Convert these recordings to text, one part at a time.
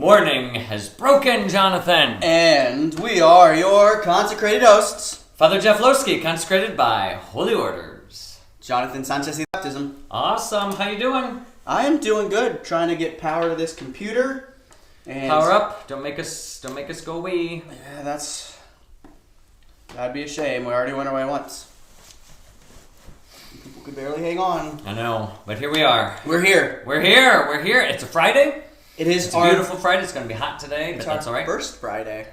morning has broken, Jonathan. And we are your consecrated hosts. Father Jeff Lowski, consecrated by Holy Orders. Jonathan Sanchez Baptism. Awesome. How you doing? I am doing good. Trying to get power to this computer. And power up. Don't make us go wee. Yeah, that'd be a shame. We already went away once. People could barely hang on. I know, but here we are. We're here. It's a Friday. It's a beautiful Friday. It's going to be hot today, but that's all right. First Friday.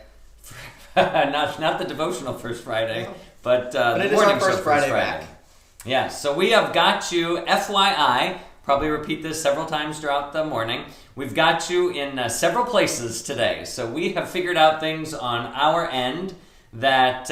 not the devotional first Friday, no. but it the is morning our first show Friday Friday. back. Yeah, so we have got you, FYI, probably repeat this several times throughout the morning. We've got you in several places today. So we have figured out things on our end that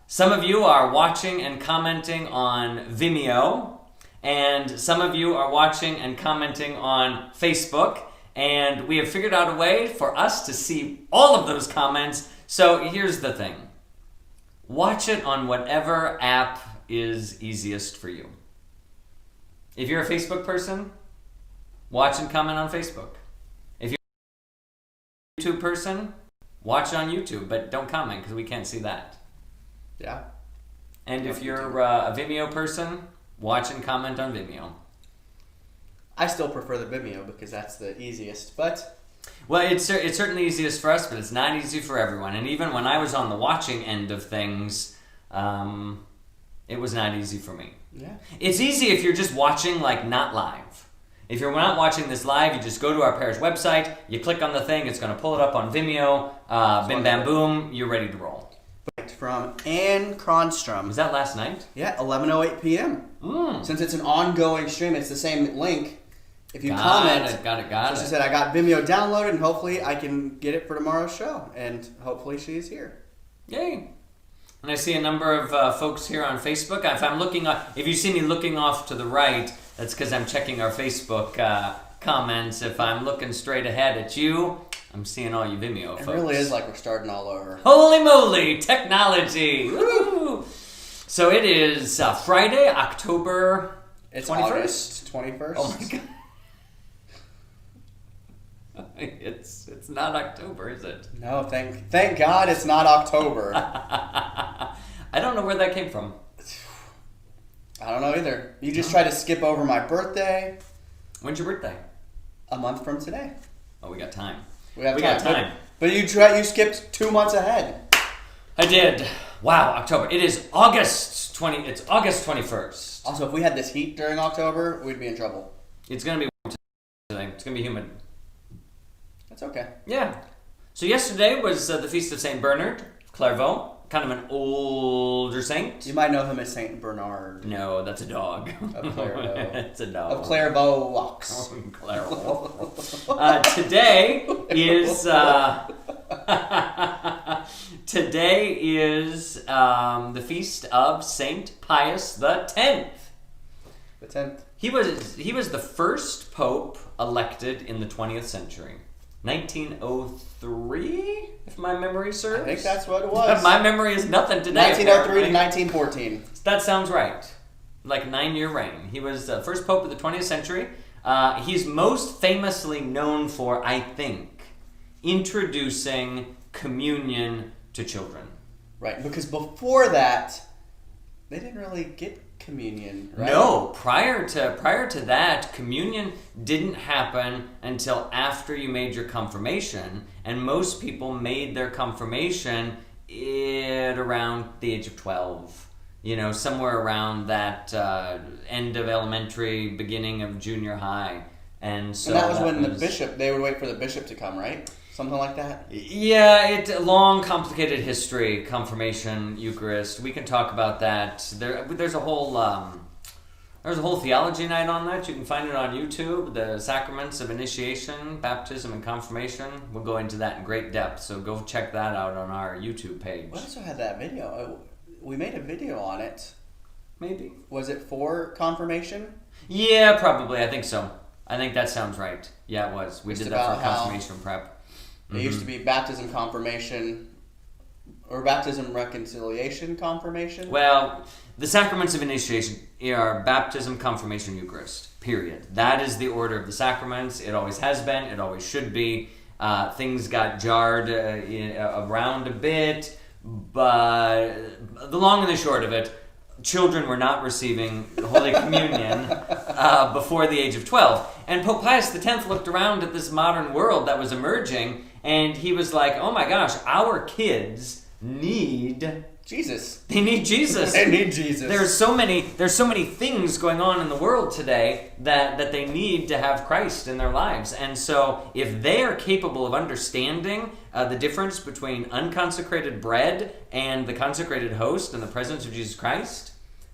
some of you are watching and commenting on Vimeo, and some of you are watching and commenting on Facebook, and we have figured out a way for us to see all of those comments. So here's the thing. Watch it on whatever app is easiest for you. If you're a Facebook person, watch and comment on Facebook. If you're a YouTube person, watch on YouTube, but don't comment because we can't see that. Yeah. And if you're a Vimeo person, watch and comment on Vimeo. I still prefer the Vimeo because that's the easiest, but... Well, it's certainly easiest for us, but it's not easy for everyone. And even when I was on the watching end of things, it was not easy for me. Yeah. It's easy if you're just watching, like, not live. If you're not watching this live, you just go to our parish website, you click on the thing, it's going to pull it up on Vimeo, bim bam boom, you're ready to roll. From Anne Cronstrom. Was that last night? Yeah, 11:08 p.m. Since it's an ongoing stream, it's the same link. If you comment... Got it. So she said, I got Vimeo downloaded, and hopefully I can get it for tomorrow's show. And hopefully she's here. Yay. And I see a number of folks here on Facebook. If you see me looking off to the right, that's because I'm checking our Facebook comments. If I'm looking straight ahead at you, I'm seeing all you Vimeo folks. It really is like we're starting all over. Holy moly, technology! Woo! So it is Friday, October 21st? It's August 21st. Oh my God. It's not October, is it? No, thank God it's not October. I don't know where that came from. I don't know either. You just tried to skip over my birthday. When's your birthday? A month from today. Oh, we got time. We got time. But you skipped 2 months ahead. I did. Wow, October. It is August 21st. Also, if we had this heat during October, we'd be in trouble. It's going to be warm today. It's going to be humid. That's okay. Yeah. So yesterday was the feast of Saint Bernard of Clairvaux. Kind of an older saint. You might know him as Saint Bernard. No, that's a dog. Of Clairvaux. It's a dog. Of Clairvaux walks. Clairvaux. Today is the feast of Saint Pius X. The 10th. He was the first pope elected in the 20th century. 1903, if my memory serves. I think that's what it was. My memory is nothing today. 1903 to 1914. That sounds right. Like 9-year reign. He was the first pope of the 20th century. He's most famously known for, I think, introducing communion to children. Right, because before that, they didn't really get communion, right? No, prior to that, communion didn't happen until after you made your confirmation, and most people made their confirmation at around the age of 12. You know, somewhere around that end of elementary, beginning of junior high. And so that was when they would wait for the bishop to come, right? Something like that? Yeah, long, complicated history, confirmation, Eucharist. We can talk about that. There's a whole theology night on that. You can find it on YouTube. The sacraments of initiation, baptism, and confirmation. We'll go into that in great depth. So go check that out on our YouTube page. We also had that video. We made a video on it. Maybe. Was it for confirmation? Yeah, probably. I think so. I think that sounds right. Yeah, it was. We did that for confirmation prep. It used to be baptism, confirmation, or baptism, reconciliation, confirmation. Well, the sacraments of initiation are baptism, confirmation, Eucharist, period. That is the order of the sacraments. It always has been. It always should be. Things got jarred around a bit, but the long and the short of it, children were not receiving Holy Communion before the age of 12. And Pope Pius X looked around at this modern world that was emerging, and he was like, oh my gosh, our kids need Jesus. They need Jesus. They need Jesus. There's so many things going on in the world today that they need to have Christ in their lives. And so if they are capable of understanding the difference between unconsecrated bread and the consecrated host and the presence of Jesus Christ,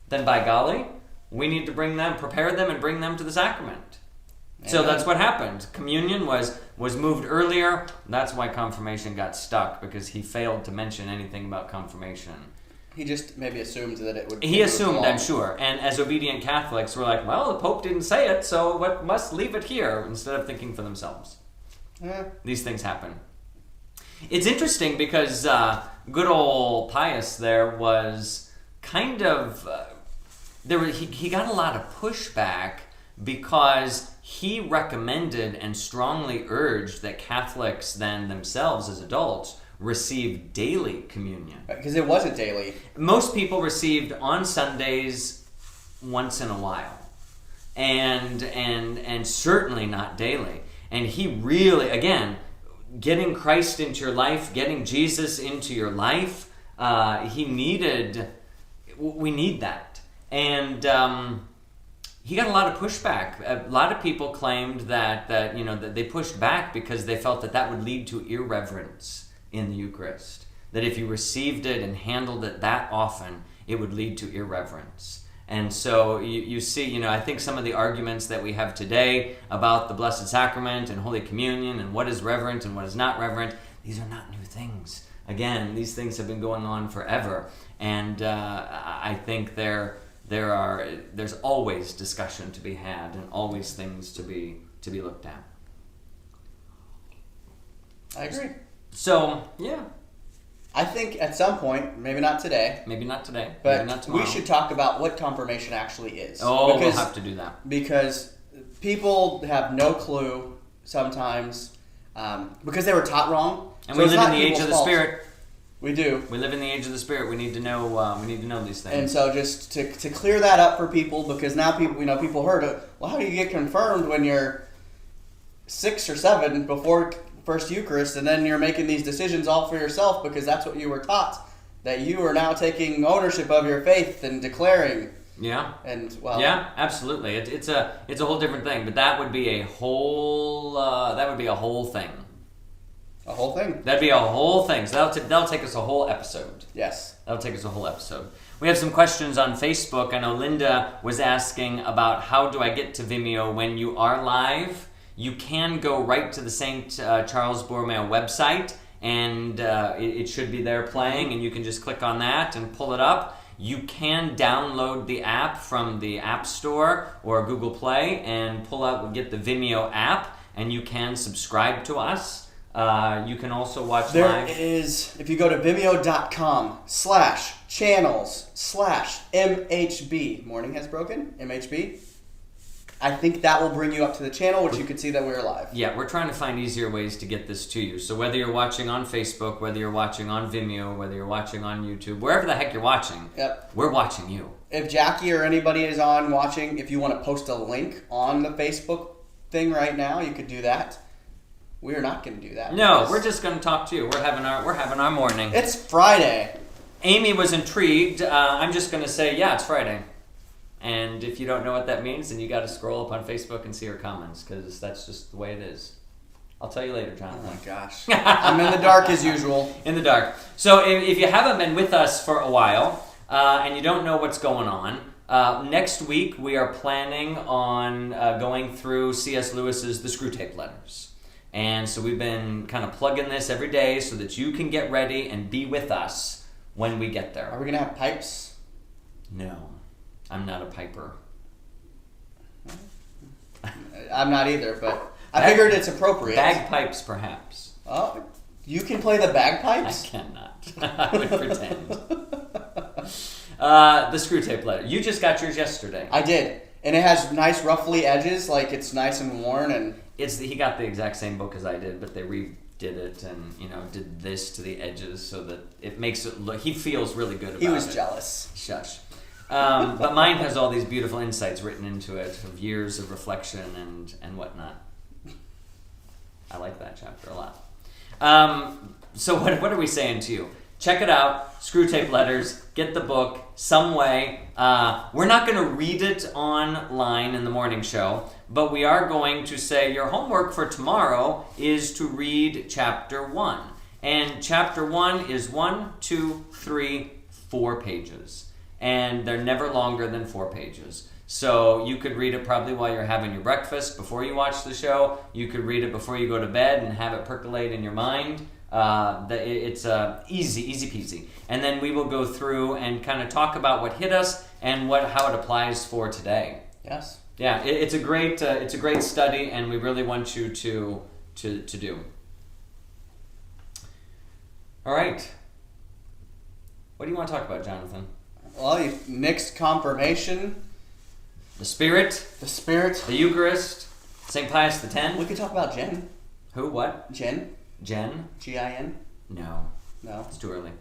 then by golly, we need to prepare them and bring them to the sacrament. Amen. So that's what happened. Communion was moved earlier. That's why confirmation got stuck, because he failed to mention anything about confirmation. He just maybe assumed that it would... He assumed, I'm sure. And as obedient Catholics, we're like, well, the Pope didn't say it, so what must leave it here, instead of thinking for themselves. These things happen. It's interesting because good old Pius there was kind of... he got a lot of pushback because he recommended and strongly urged that Catholics then themselves as adults receive daily communion. Because it wasn't daily. Most people received on Sundays once in a while. And certainly not daily. And he really, again, getting Christ into your life, getting Jesus into your life, we need that. And he got a lot of pushback. A lot of people claimed that they pushed back because they felt that would lead to irreverence in the Eucharist. That if you received it and handled it that often, it would lead to irreverence. And so you see, I think some of the arguments that we have today about the Blessed Sacrament and Holy Communion and what is reverent and what is not reverent, these are not new things. Again, these things have been going on forever. And I think there's always discussion to be had and always things to be looked at. I agree. So, yeah. I think at some point, maybe not today. Maybe not today. But maybe not tomorrow. We should talk about what confirmation actually is. We'll have to do that. Because people have no clue sometimes because they were taught wrong. And so we live in the age of the Spirit. We do. We live in the age of the Spirit. We need to know. These things. And so, just to clear that up for people, because now people heard it. Well, how do you get confirmed when you're 6 or 7 before First Eucharist, and then you're making these decisions all for yourself because that's what you were taught? That you are now taking ownership of your faith and declaring. Yeah. And well. Yeah, absolutely. It's a whole different thing, but that would be a whole thing. A whole thing. That'd be a whole thing. So that'll take us a whole episode. Yes. That'll take us a whole episode. We have some questions on Facebook. I know Linda was asking about how do I get to Vimeo when you are live. You can go right to the St. Charles Borromeo website, and it should be there playing, and you can just click on that and pull it up. You can download the app from the App Store or Google Play and get the Vimeo app, and you can subscribe to us. You can also watch live. There is, if you go to vimeo.com/channels/MHB, Morning Has Broken, MHB, I think that will bring you up to the channel, which you can see that we're live. Yeah, we're trying to find easier ways to get this to you. So whether you're watching on Facebook, whether you're watching on Vimeo, whether you're watching on YouTube, wherever the heck you're watching, we're watching you. If Jackie or anybody is on watching, if you want to post a link on the Facebook thing right now, you could do that. We're not going to do that. No, we're just going to talk to you. We're having our morning. It's Friday. Amy was intrigued. I'm just going to say, yeah, it's Friday. And if you don't know what that means, then you got to scroll up on Facebook and see her comments, because that's just the way it is. I'll tell you later, Jonathan. Oh my gosh. I'm in the dark as usual. In the dark. So if you haven't been with us for a while and you don't know what's going on, next week we are planning on going through C.S. Lewis's The Screwtape Letters. And so we've been kind of plugging this every day so that you can get ready and be with us when we get there. Are we going to have pipes? No. I'm not a piper. I'm not either, but I figured it's appropriate. Bagpipes, perhaps. Oh, you can play the bagpipes? I cannot. I would pretend. The Screwtape Letter. You just got yours yesterday. I did. And it has nice ruffly edges, like it's nice and worn, and he got the exact same book as I did, but they redid it and did this to the edges so that it makes it look. He feels really good about it. He was jealous. Shush. But mine has all these beautiful insights written into it of years of reflection and whatnot. I like that chapter a lot. So what are we saying to you? Check it out, Screwtape Letters, get the book some way. We're not going to read it online in the morning show, but we are going to say your homework for tomorrow is to read chapter 1. And chapter 1 is 1, 2, 3, 4 pages. And they're never longer than 4 pages. So you could read it probably while you're having your breakfast before you watch the show. You could read it before you go to bed and have it percolate in your mind. It's easy peasy. And then we will go through and kind of talk about what hit us and how it applies for today. Yes. Yeah, it's a great study, and we really want you to do. All right. What do you want to talk about, Jonathan? Well, Nick's confirmation. The Spirit. The Eucharist. St. Pius X. We could talk about Jen. Who? What? Jen. G-I-N? No. No? It's too early.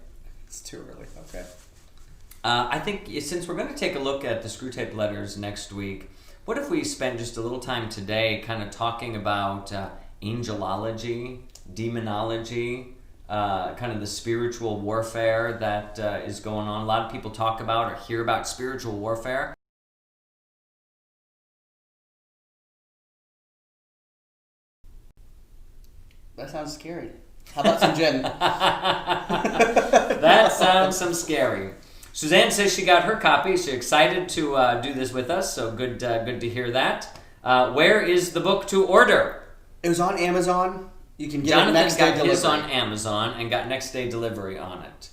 It's too early. Okay. I think since we're going to take a look at the Screwtape Letters next week, what if we spend just a little time today kind of talking about angelology, demonology, kind of the spiritual warfare that is going on. A lot of people talk about or hear about spiritual warfare. That sounds scary. How about some gin? That sounds some scary. Suzanne says she got her copy. She's excited to do this with us, so good to hear that. Where is the book to order? It was on Amazon. You can get Jonathan it next day got delivery. his on Amazon and got next day delivery on it.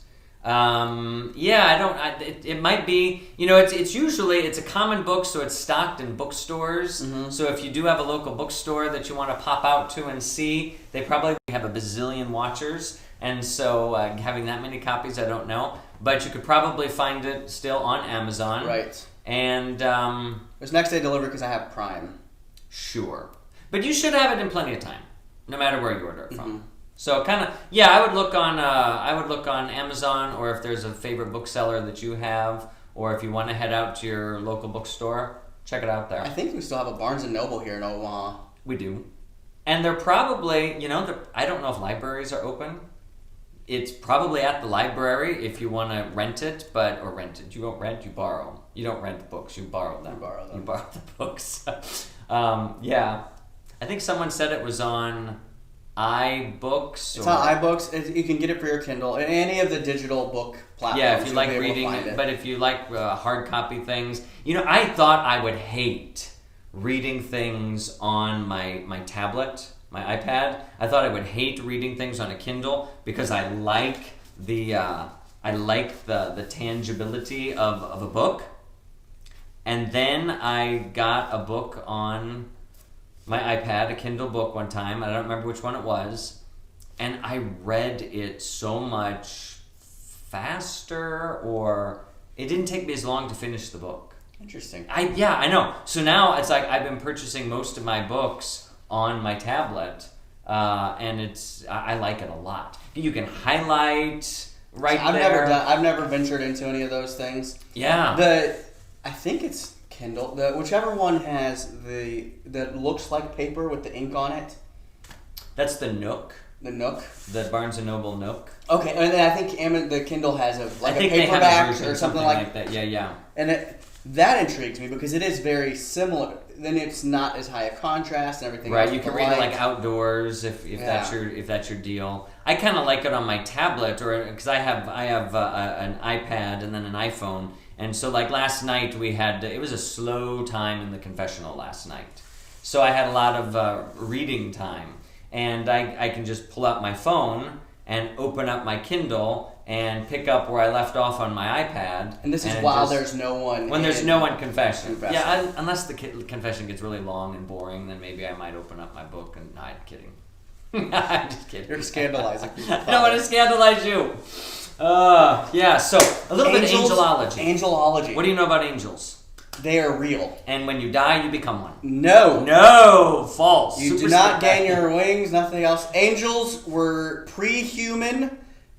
It might be, it's a common book, so it's stocked in bookstores. Mm-hmm. So if you do have a local bookstore that you want to pop out to and see, they probably have a bazillion watchers. And so having that many copies, I don't know. But you could probably find it still on Amazon. Right. And it's next day delivery because I have Prime. Sure. But you should have it in plenty of time, no matter where you order it from. Mm-hmm. So I would look on Amazon, or if there's a favorite bookseller that you have, or if you want to head out to your local bookstore, check it out there. I think we still have a Barnes & Noble here in Omaha. We do. And they're probably, I don't know if libraries are open. It's probably at the library if you want to rent it, or rent it. You don't rent, you borrow. You don't rent books, you borrow them. You borrow the books. Yeah. I think someone said it was on iBooks. It's on iBooks. You can get it for your Kindle and any of the digital book platforms. Yeah, if you like reading it. But if you like hard copy things, I thought I would hate reading things on my tablet, my iPad. I thought I would hate reading things on a Kindle because I like the tangibility of a book. And then I got a book on my iPad, a Kindle book one time. I don't remember which one it was. And I read it so much faster, or it didn't take me as long to finish the book. Interesting. I know. So now it's like I've been purchasing most of my books on my tablet, and I like it a lot. You can highlight right there. I've never ventured into any of those things. Yeah. I think it's Kindle. Whichever one has that looks like paper with the ink on it. That's the Nook. The Nook. The Barnes & Noble Nook. Okay, and then I think the Kindle has a paperback or something like that. Yeah. And that intrigues me because it is very similar. Then it's not as high a contrast and everything. Right, you can read it like outdoors if that's your deal. I kind of like it on my tablet, or because I have an iPad and then an iPhone. And so like last night it was a slow time in the confessional last night. So I had a lot of reading time. And I can just pull out my phone and open up my Kindle and pick up where I left off on my iPad. And this is while there's no one. When there's no one confession. Yeah, unless the confession gets really long and boring, then maybe I might open up my book and... No, I'm kidding. I'm just kidding. You're scandalizing people. I don't want to scandalize you. So a little bit of angelology. Angelology. What do you know about angels? They are real. And when you die, you become one. No, false. You do not gain your wings. Nothing else. Angels were pre-human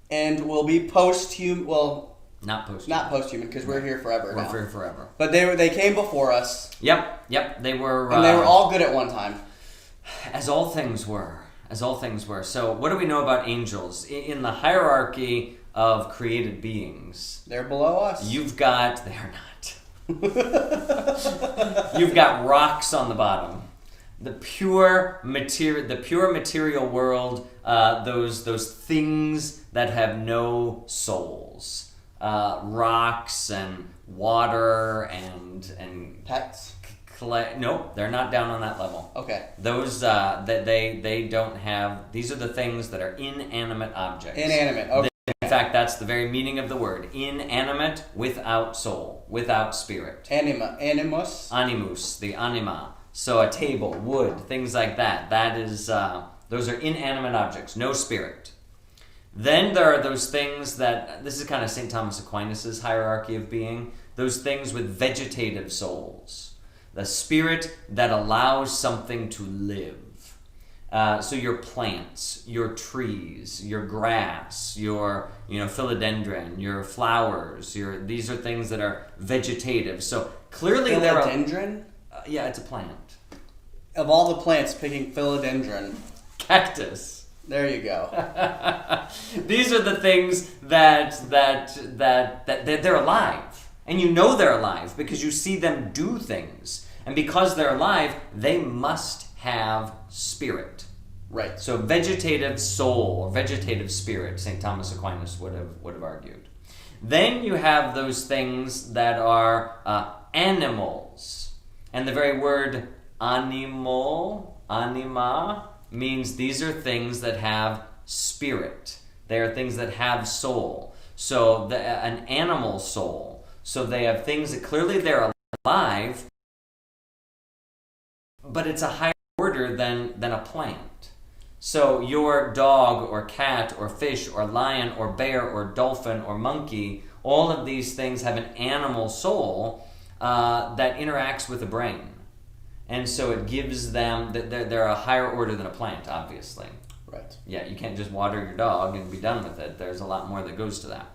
and will be post-human. Well, not post-human. Not post-human because we're here forever now. We're here forever. But they came before us. Yep. They were. And they were all good at one time. As all things were. So what do we know about angels? In the hierarchy of created beings, they're below us. They are not. You've got rocks on the bottom. The pure material world, those things that have no souls. Rocks and water and pets. Nope, they're not down on that level. Okay. Those that they don't have. These are the things that are inanimate objects. Inanimate. Okay. In fact, that's the very meaning of the word. Inanimate, without soul, without spirit. Animus. Animus, the anima. So a table, wood, things like that. That is, those are inanimate objects, no spirit. Then there are those things that, this is kind of St. Thomas Aquinas' hierarchy of being, those things with vegetative souls. The spirit that allows something to live. So your plants, your trees, your grass, your philodendron, your flowers, these are things that are vegetative. So clearly philodendron? Yeah, it's a plant. Of all the plants, picking philodendron. Cactus. There you go. These are the things that they're alive. And you know they're alive because you see them do things. And because they're alive, they must have spirit. Right. So vegetative soul or vegetative spirit, St. Thomas Aquinas would have argued. Then you have those things that are animals. And the very word animal, anima, means these are things that have spirit. They are things that have soul. So an animal soul. So they have things that clearly they're alive, but it's a higher order than a plant. So your dog or cat or fish or lion or bear or dolphin or monkey, all of these things have an animal soul that interacts with the brain. And so it gives them, they're a higher order than a plant, obviously. Right. Yeah, you can't just water your dog and be done with it. There's a lot more that goes to that.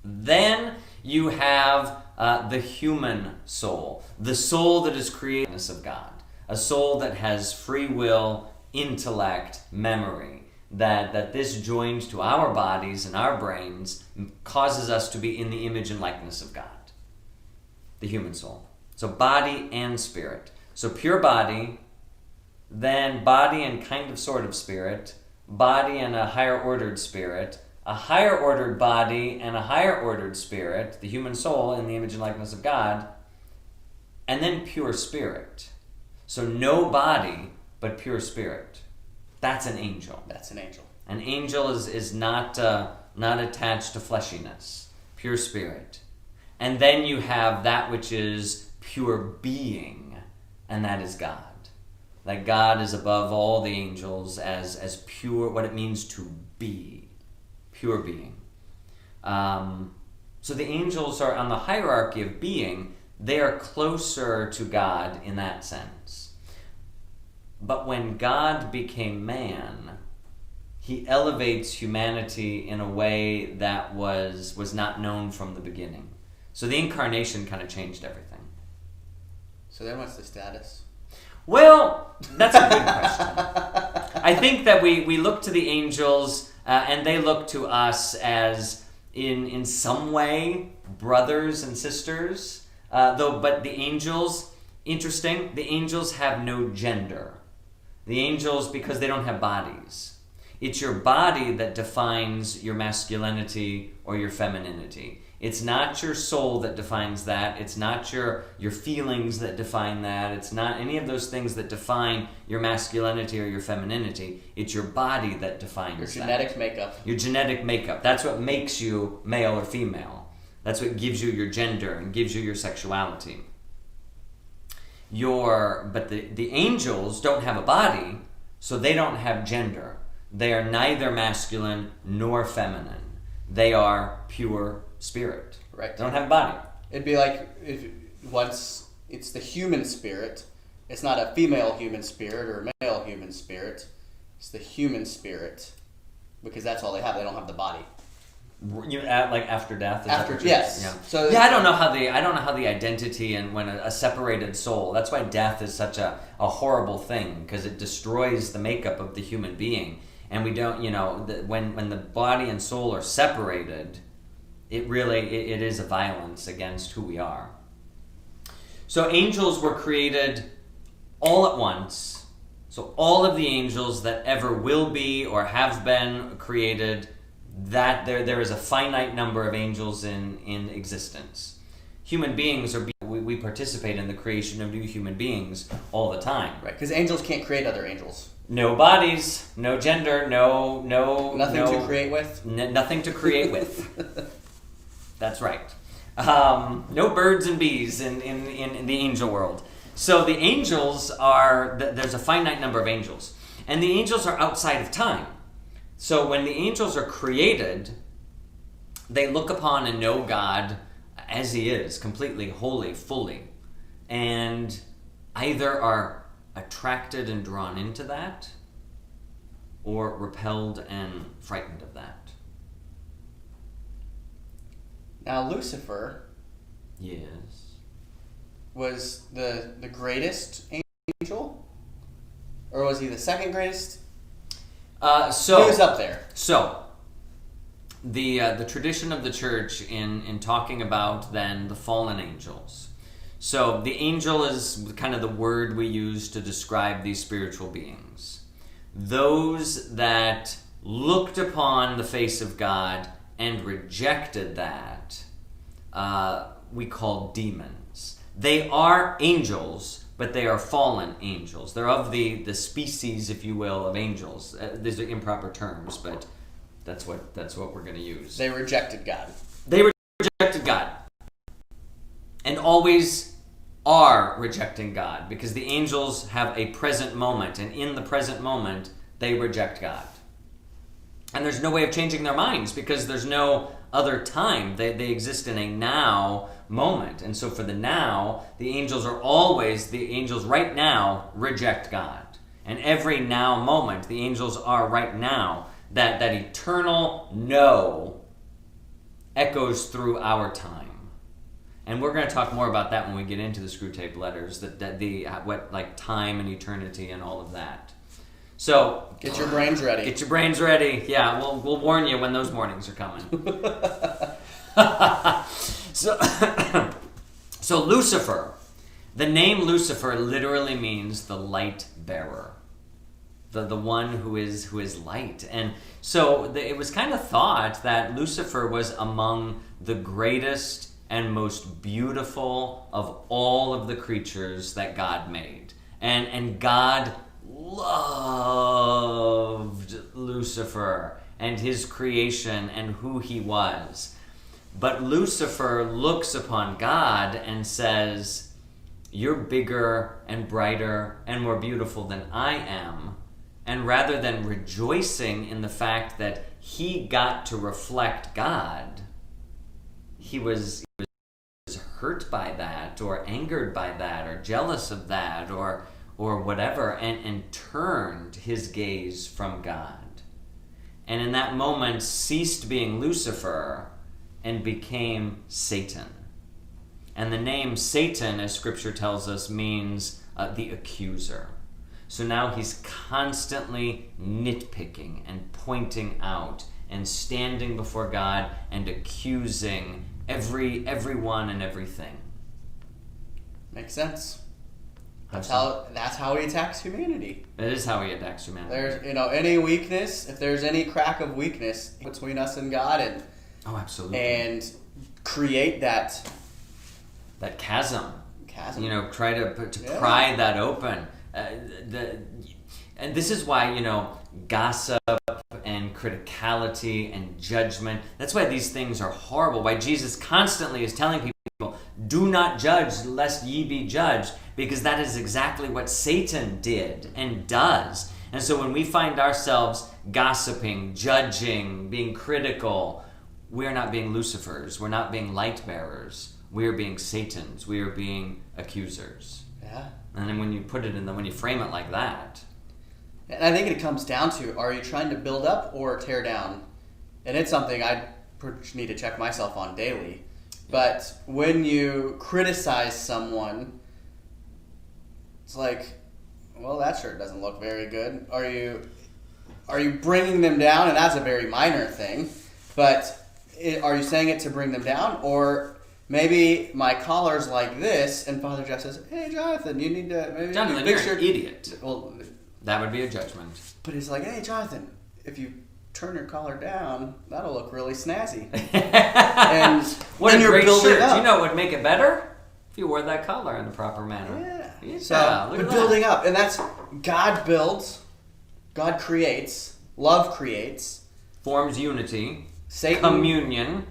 Then you have the human soul, the soul that is created of God, a soul that has free will, intellect, memory, that this joined to our bodies and our brains causes us to be in the image and likeness of God, the human soul. So body and spirit. So pure body, then body and kind of sort of spirit, body and a higher ordered spirit, a higher ordered body and a higher ordered spirit, the human soul in the image and likeness of God, and then pure spirit. So no body, but pure spirit. That's an angel. That's an angel. An angel is not attached to fleshiness. Pure spirit. And then you have that which is pure being, and that is God. That God is above all the angels as pure, what it means to be. Pure being. So the angels are on the hierarchy of being, they are closer to God in that sense. But when God became man, he elevates humanity in a way that was not known from the beginning. So the incarnation kind of changed everything. So then what's the status? Well, that's a good question. I think that we look to the angels and they look to us as in some way brothers and sisters. But the angels, interesting, the angels have no gender. The angels, because they don't have bodies. It's your body that defines your masculinity or your femininity. It's not your soul that defines that. It's not your feelings that define that. It's not any of those things that define your masculinity or your femininity. It's your body that defines your genetic makeup. Your genetic makeup. That's what makes you male or female. That's what gives you your gender and gives you your sexuality. But the angels don't have a body, so they don't have gender. They are neither masculine nor feminine. They are pure spirit. Right. They don't have a body. It'd be like if once it's the human spirit, it's not a female human spirit or a male human spirit. It's the human spirit, because that's all they have. They don't have the body. You like after death? Yes. Yeah. So I don't know how the identity and when a separated soul. That's why death is such a horrible thing, because it destroys the makeup of the human being, and we don't. When the body and soul are separated, it is a violence against who we are. So angels were created all at once. So all of the angels that ever will be or have been created, that there is a finite number of angels in existence. Human beings we participate in the creation of new human beings all the time. Right, because angels can't create other angels. No bodies, no gender, nothing to create with. Nothing to create with. That's right. No birds and bees in the angel world. So the angels there's a finite number of angels. And the angels are outside of time. So when the angels are created, they look upon and know God as He is, completely, wholly, fully. And either are attracted and drawn into that, or repelled and frightened of that. Now Lucifer, yes, was the greatest angel, or was he the second greatest? He was up there. So the tradition of the church in talking about then the fallen angels. So the angel is kind of the word we use to describe these spiritual beings. Those that looked upon the face of God and rejected that, we call demons. They are angels, but they are fallen angels. They're of the species, if you will, of angels. These are improper terms, but that's what we're going to use. They rejected God. They rejected God. And always are rejecting God, because the angels have a present moment, and in the present moment, they reject God. And there's no way of changing their minds, because there's no other time. They exist in a now moment. And so for the now, the angels right now reject God. And every now moment, the angels are right now. That eternal no echoes through our time. And we're going to talk more about that when we get into the Screwtape Letters, what time and eternity and all of that. So get your brains ready. Get your brains ready. Yeah, we'll warn you when those mornings are coming. So Lucifer, the name Lucifer literally means the light bearer, the one who is light. And so it was kind of thought that Lucifer was among the greatest and most beautiful of all of the creatures that God made. And God loved Lucifer and his creation and who he was. But Lucifer looks upon God and says, "You're bigger and brighter and more beautiful than I am." And rather than rejoicing in the fact that he got to reflect God, he was hurt by that, or angered by that, or jealous of that, or whatever, and turned his gaze from God. And in that moment ceased being Lucifer and became Satan. And the name Satan, as Scripture tells us, means the accuser. So now he's constantly nitpicking and pointing out and standing before God and accusing everyone and everything. Makes sense. That's how he attacks humanity. That is how he attacks humanity. There's any weakness, if there's any crack of weakness between us and God, and absolutely, and create that chasm. Chasm. Try to pry that open. And this is why gossip and criticality and judgment. That's why these things are horrible. Why Jesus constantly is telling people, "Do not judge, lest ye be judged," because that is exactly what Satan did and does. And so when we find ourselves gossiping, judging, being critical, we're not being Lucifers. We're not being light bearers. we are being Satans. We are being accusers. Yeah. And then when you put it when you frame it like that. And I think it comes down to, are you trying to build up or tear down? And it's something I need to check myself on daily. But when you criticize someone, it's like, well, that shirt doesn't look very good. Are you bringing them down? And that's a very minor thing. But are you saying it to bring them down? Or maybe my collar's like this, and Father Jeff says, hey, Jonathan, you need to... maybe Jonathan, make you're sure... an idiot. Well, that would be a judgment. but he's like, hey, Jonathan, if you turn your collar down, that'll look really snazzy. And what then a you're great building shirt. up. You know what would make it better? If you wore that collar in the proper manner. Yeah. So, but building up. And that's... God builds, God creates, love creates. Forms unity. Satan communion.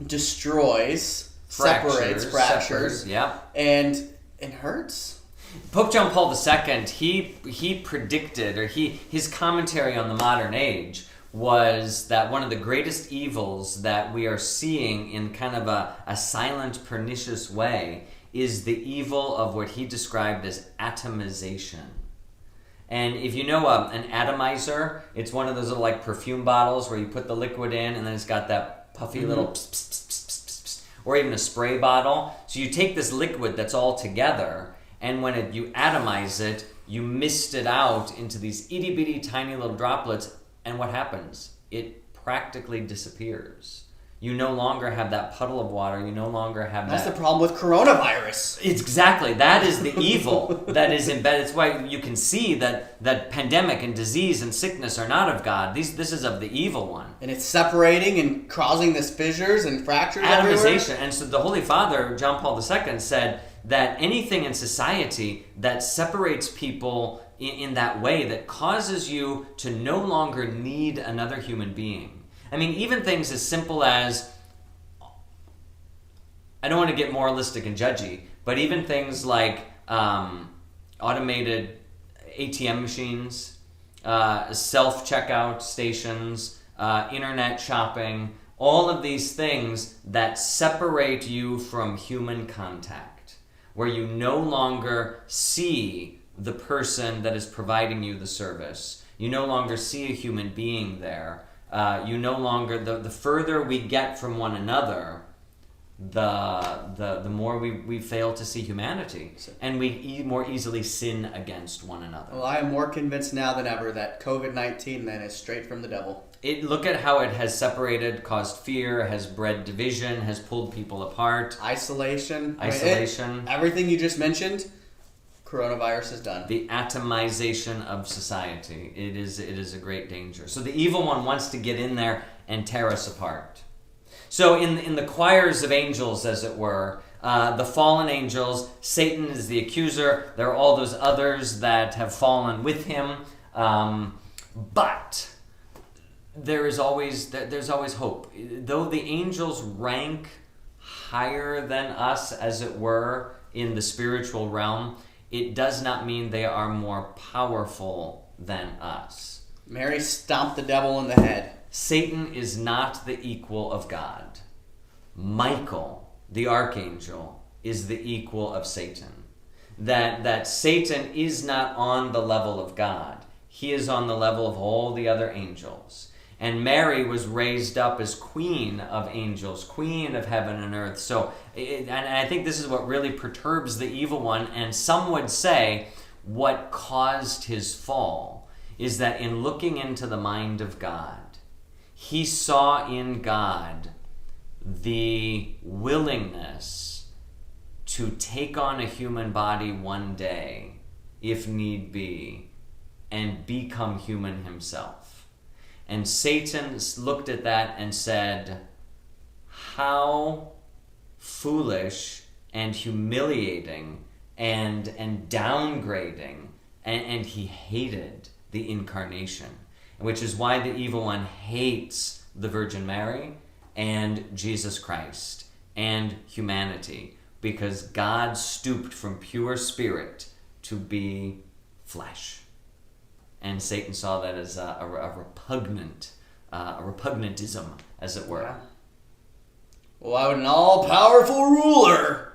Destroys, separates, fractures. Yeah. And hurts. Pope John Paul II, he predicted, or his commentary on the modern age was that one of the greatest evils that we are seeing in kind of a silent, pernicious way is the evil of what he described as atomization. And if you know an atomizer, it's one of those little like perfume bottles where you put the liquid in and then it's got that puffy little pss, pss, pss, pss, pss, pss, or even a spray bottle. So you take this liquid that's all together, and when you atomize it, you mist it out into these itty-bitty tiny little droplets, and what happens? It practically disappears. You no longer have that puddle of water. You no longer have That's that. the problem with coronavirus. It's exactly. That is the evil that is embedded. It's why you can see that pandemic and disease and sickness are not of God. This is of the evil one. And it's separating and causing these fissures and fractures everywhere. Atomization. And so the Holy Father, John Paul II, said that anything in society that separates people in that way, that causes you to no longer need another human being. I mean, even things as simple as, I don't want to get moralistic and judgy, but even things like automated ATM machines, self-checkout stations, internet shopping, all of these things that separate you from human contact, where you no longer see the person that is providing you the service. You no longer see a human being there. You no longer, the further we get from one another, the more we fail to see humanity, and we more easily sin against one another. Well, I am more convinced now than ever that COVID-19 then is straight from the devil. Look at how it has separated, caused fear, has bred division, has pulled people apart. Isolation. Everything you just mentioned, coronavirus has done. The atomization of society. It is a great danger. So the evil one wants to get in there and tear us apart. So in the choirs of angels, as it were, the fallen angels, Satan is the accuser. There are all those others that have fallen with him. But there's always hope. Though the angels rank higher than us, as it were, in the spiritual realm, it does not mean they are more powerful than us. Mary stomped the devil in the head. Satan is not the equal of God. Michael, the archangel, is the equal of Satan. That Satan is not on the level of God. He is on the level of all the other angels. And Mary was raised up as queen of angels, queen of heaven and earth. So, and I think this is what really perturbs the evil one. And some would say what caused his fall is that in looking into the mind of God, he saw in God the willingness to take on a human body one day, if need be, and become human himself. And Satan looked at that and said, how foolish and humiliating and downgrading. And he hated the incarnation, which is why the evil one hates the Virgin Mary and Jesus Christ and humanity, because God stooped from pure spirit to be flesh. And Satan saw that as a repugnantism, as it were. Yeah. Well, why would an all-powerful ruler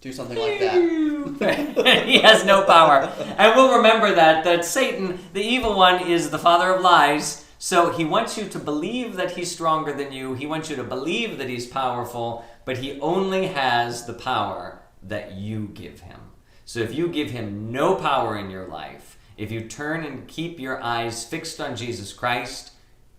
do something like that? He has no power. And we'll remember that Satan, the evil one, is the father of lies. So he wants you to believe that he's stronger than you. He wants you to believe that he's powerful, but he only has the power that you give him. So if you give him no power in your life, if you turn and keep your eyes fixed on Jesus Christ,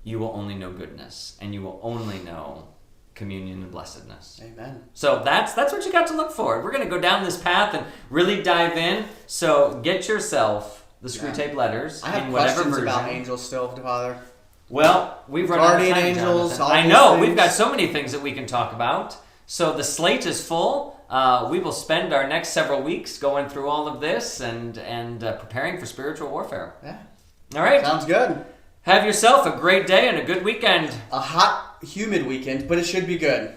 you will only know goodness, and you will only know communion and blessedness. Amen. So that's what you got to look for. We're going to go down this path and really dive in. So get yourself the Screwtape Letters I have in whatever questions version. about angels still, Father. Well, we've run out of Guardian time, angels, Jonathan. all I these know, things. we've got so many things that we can talk about. So the slate is full. We will spend our next several weeks going through all of this and preparing for spiritual warfare. Yeah. All right. Sounds good. Have yourself a great day and a good weekend. A hot, humid weekend, but it should be good.